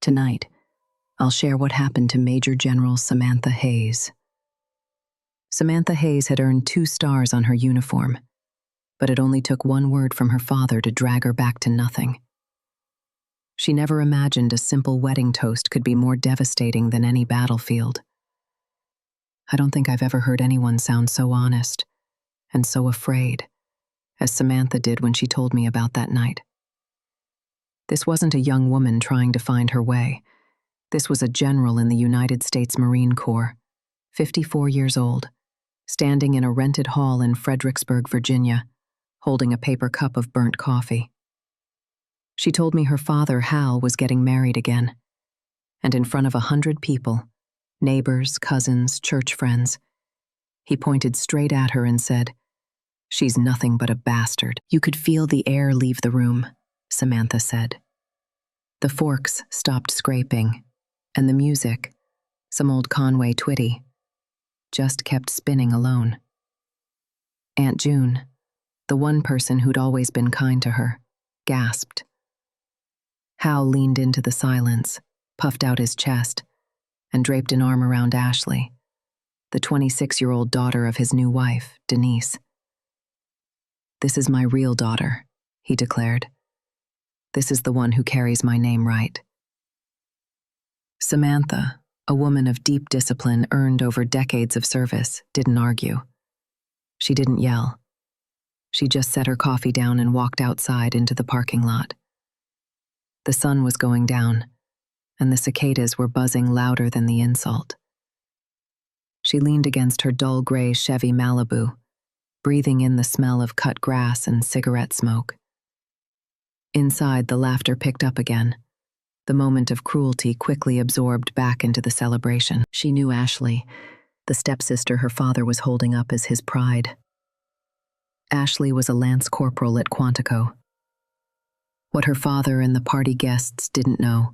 Tonight, I'll share what happened to Major General Samantha Hayes. Samantha Hayes had earned 2 stars on her uniform, but it only took one word from her father to drag her back to nothing. She never imagined a simple wedding toast could be more devastating than any battlefield. I don't think I've ever heard anyone sound so honest and so afraid as Samantha did when she told me about that night. This wasn't a young woman trying to find her way. This was a general in the United States Marine Corps, 54 years old, standing in a rented hall in Fredericksburg, Virginia, holding a paper cup of burnt coffee. She told me her father, Hal, was getting married again, and in front of 100 people, neighbors, cousins, church friends, he pointed straight at her and said, "She's nothing but a bastard." You could feel the air leave the room, Samantha said. The forks stopped scraping, and the music, some old Conway Twitty, just kept spinning alone. Aunt June, the one person who'd always been kind to her, gasped. Hal leaned into the silence, puffed out his chest, and draped an arm around Ashley, the 26-year-old daughter of his new wife, Denise. "This is my real daughter," he declared. "This is the one who carries my name right." Samantha, a woman of deep discipline earned over decades of service, didn't argue. She didn't yell. She just set her coffee down and walked outside into the parking lot. The sun was going down, and the cicadas were buzzing louder than the insult. She leaned against her dull gray Chevy Malibu, breathing in the smell of cut grass and cigarette smoke. Inside, the laughter picked up again. The moment of cruelty quickly absorbed back into the celebration. She knew Ashley, the stepsister her father was holding up as his pride. Ashley was a lance corporal at Quantico. What her father and the party guests didn't know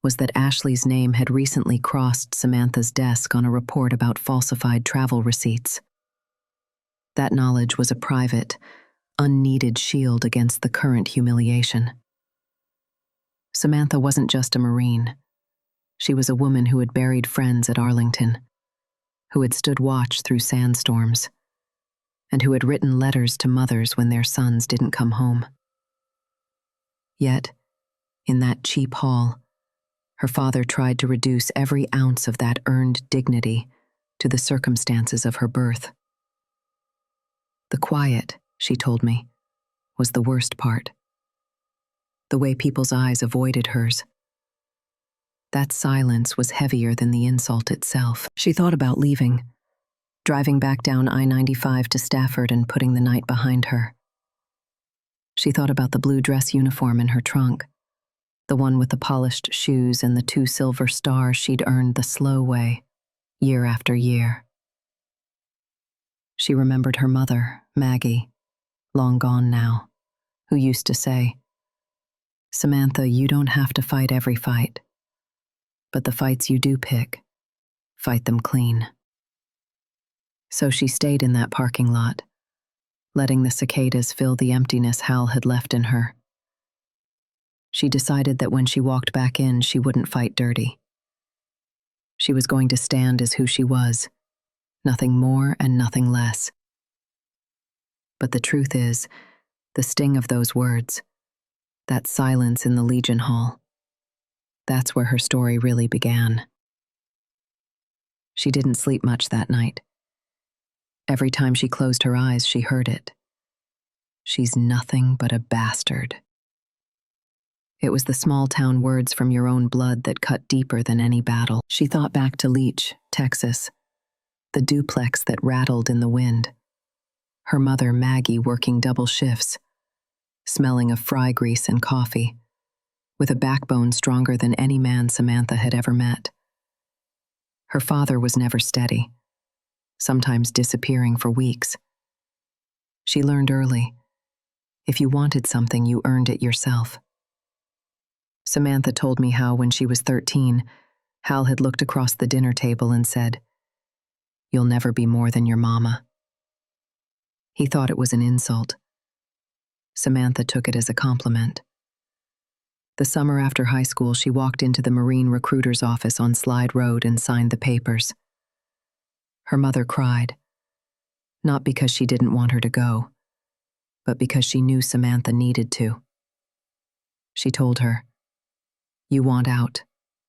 was that Ashley's name had recently crossed Samantha's desk on a report about falsified travel receipts. That knowledge was a private, unneeded shield against the current humiliation. Samantha wasn't just a Marine. She was a woman who had buried friends at Arlington, who had stood watch through sandstorms, and who had written letters to mothers when their sons didn't come home. Yet, in that cheap hall, her father tried to reduce every ounce of that earned dignity to the circumstances of her birth. The quiet, she told me, was the worst part. The way people's eyes avoided hers. That silence was heavier than the insult itself. She thought about leaving, driving back down I-95 to Stafford and putting the night behind her. She thought about the blue dress uniform in her trunk, the one with the polished shoes and the 2 silver stars she'd earned the slow way, year after year. She remembered her mother, Maggie, long gone now, who used to say, "Samantha, you don't have to fight every fight, but the fights you do pick, fight them clean." So she stayed in that parking lot, letting the cicadas fill the emptiness Hal had left in her. She decided that when she walked back in, she wouldn't fight dirty. She was going to stand as who she was, nothing more and nothing less. But the truth is, the sting of those words, that silence in the Legion Hall, that's where her story really began. She didn't sleep much that night. Every time she closed her eyes, she heard it. "She's nothing but a bastard." It was the small-town words from your own blood that cut deeper than any battle. She thought back to Leach, Texas, the duplex that rattled in the wind. Her mother, Maggie, working double shifts, smelling of fry grease and coffee, with a backbone stronger than any man Samantha had ever met. Her father was never steady, sometimes disappearing for weeks. She learned early, if you wanted something, you earned it yourself. Samantha told me how, when she was 13, Hal had looked across the dinner table and said, "You'll never be more than your mama." He thought it was an insult. Samantha took it as a compliment. The summer after high school, she walked into the Marine recruiter's office on Slide Road and signed the papers. Her mother cried, not because she didn't want her to go, but because she knew Samantha needed to. She told her, "You want out,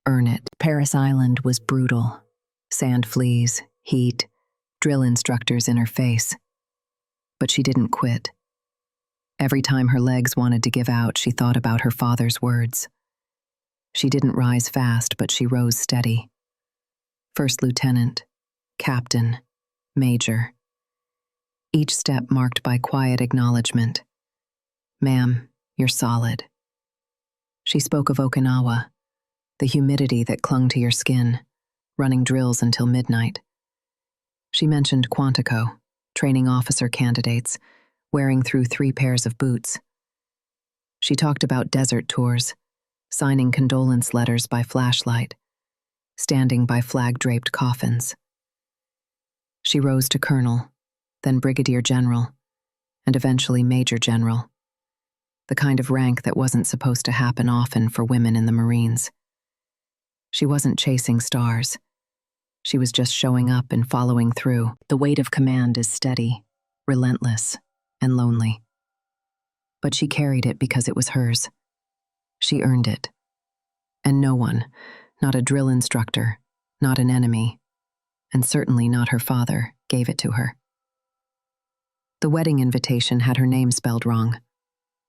earn it." Paris Island was brutal. Sand fleas, heat, drill instructors in her face. But she didn't quit. Every time her legs wanted to give out, she thought about her father's words. She didn't rise fast, but she rose steady. First lieutenant, captain, major. Each step marked by quiet acknowledgement. "Ma'am, you're solid." She spoke of Okinawa, the humidity that clung to your skin, running drills until midnight. She mentioned Quantico, training officer candidates, wearing through 3 pairs of boots. She talked about desert tours, signing condolence letters by flashlight, standing by flag-draped coffins. She rose to colonel, then brigadier general, and eventually major general, the kind of rank that wasn't supposed to happen often for women in the Marines. She wasn't chasing stars. She was just showing up and following through. The weight of command is steady, relentless, and lonely. But she carried it because it was hers. She earned it. And no one, not a drill instructor, not an enemy, and certainly not her father, gave it to her. The wedding invitation had her name spelled wrong.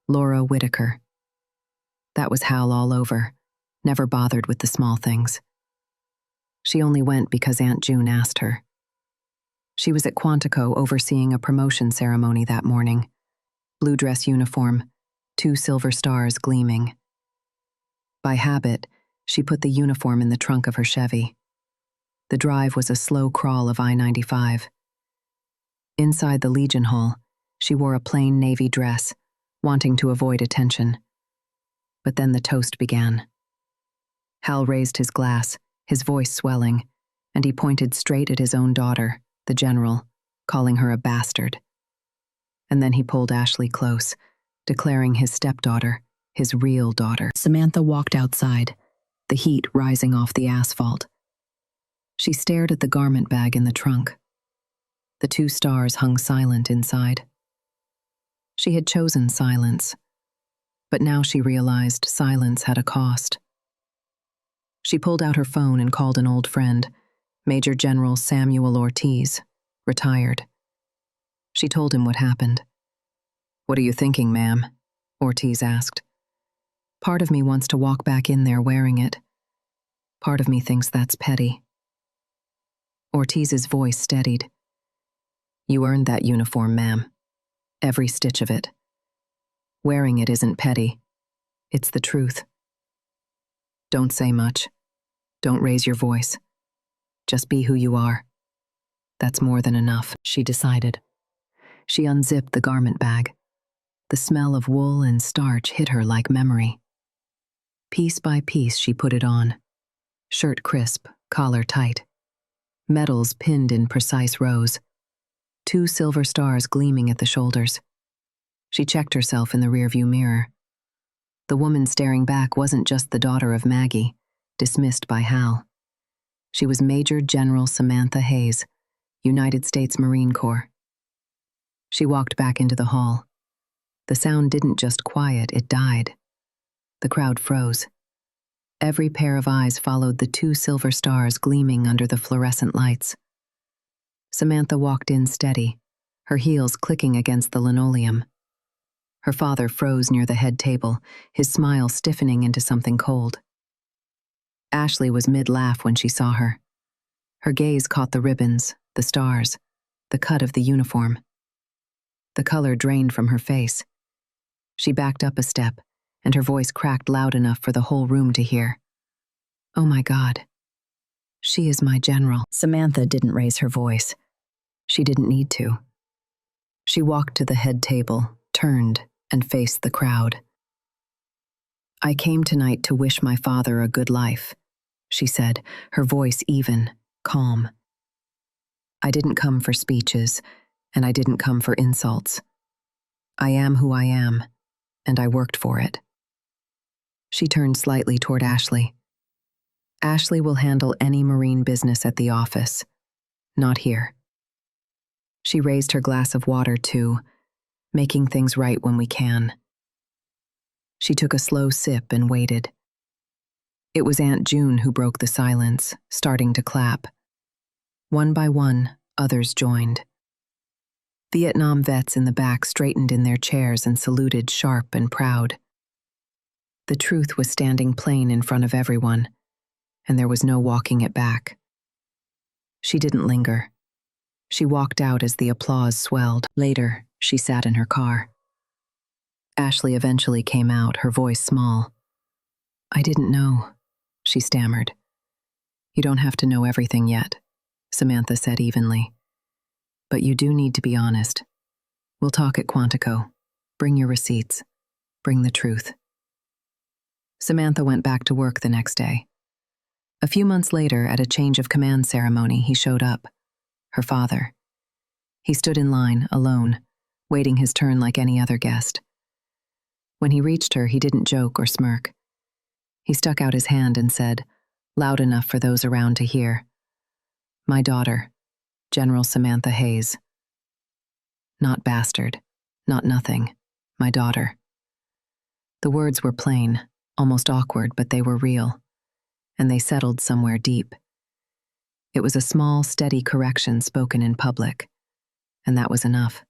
Laura Whitaker. That was Hal all over, never bothered with the small things. She only went because Aunt June asked her. She was at Quantico overseeing a promotion ceremony that morning. Blue dress uniform, 2 silver stars gleaming. By habit, she put the uniform in the trunk of her Chevy. The drive was a slow crawl of I-95. Inside the Legion Hall, she wore a plain navy dress, wanting to avoid attention. But then the toast began. Hal raised his glass, his voice swelling, and he pointed straight at his own daughter, the general, calling her a bastard. And then he pulled Ashley close, declaring his stepdaughter, his real daughter. Samantha walked outside, the heat rising off the asphalt. She stared at the garment bag in the trunk. The 2 stars hung silent inside. She had chosen silence, but now she realized silence had a cost. She pulled out her phone and called an old friend, Major General Samuel Ortiz, retired. She told him what happened. "What are you thinking, ma'am?" Ortiz asked. "Part of me wants to walk back in there wearing it. Part of me thinks that's petty." Ortiz's voice steadied. "You earned that uniform, ma'am. Every stitch of it. Wearing it isn't petty. It's the truth. Don't say much. Don't raise your voice. Just be who you are. That's more than enough," she decided. She unzipped the garment bag. The smell of wool and starch hit her like memory. Piece by piece, she put it on. Shirt crisp, collar tight. Medals pinned in precise rows. 2 silver stars gleaming at the shoulders. She checked herself in the rearview mirror. The woman staring back wasn't just the daughter of Maggie, dismissed by Hal. She was Major General Samantha Hayes, United States Marine Corps. She walked back into the hall. The sound didn't just quiet, it died. The crowd froze. Every pair of eyes followed the 2 silver stars gleaming under the fluorescent lights. Samantha walked in steady, her heels clicking against the linoleum. Her father froze near the head table, his smile stiffening into something cold. Ashley was mid-laugh when she saw her. Her gaze caught the ribbons, the stars, the cut of the uniform. The color drained from her face. She backed up a step, and her voice cracked loud enough for the whole room to hear. "Oh my God. She is my general." Samantha didn't raise her voice. She didn't need to. She walked to the head table, turned, and faced the crowd. "I came tonight to wish my father a good life," she said, her voice even, calm. "I didn't come for speeches, and I didn't come for insults. I am who I am, and I worked for it." She turned slightly toward Ashley. Ashley will handle any marine business at the office. Not here. She raised her glass of water too, making things right when we can. She took a slow sip and waited. It was Aunt June who broke the silence, starting to clap. One by one, others joined. Vietnam vets in the back straightened in their chairs and saluted sharp and proud. The truth was standing plain in front of everyone, and there was no walking it back. She didn't linger. She walked out as the applause swelled. Later, she sat in her car. Ashley eventually came out, her voice small. "I didn't know," she stammered. "You don't have to know everything yet," Samantha said evenly. "But you do need to be honest. We'll talk at Quantico. Bring your receipts. Bring the truth." Samantha went back to work the next day. A few months later, at a change of command ceremony, he showed up. Her father. He stood in line, alone, waiting his turn like any other guest. When he reached her, he didn't joke or smirk. He stuck out his hand and said, loud enough for those around to hear, "My daughter, General Samantha Hayes. Not bastard, not nothing, my daughter." The words were plain, almost awkward, but they were real, and they settled somewhere deep. It was a small, steady correction spoken in public, and that was enough.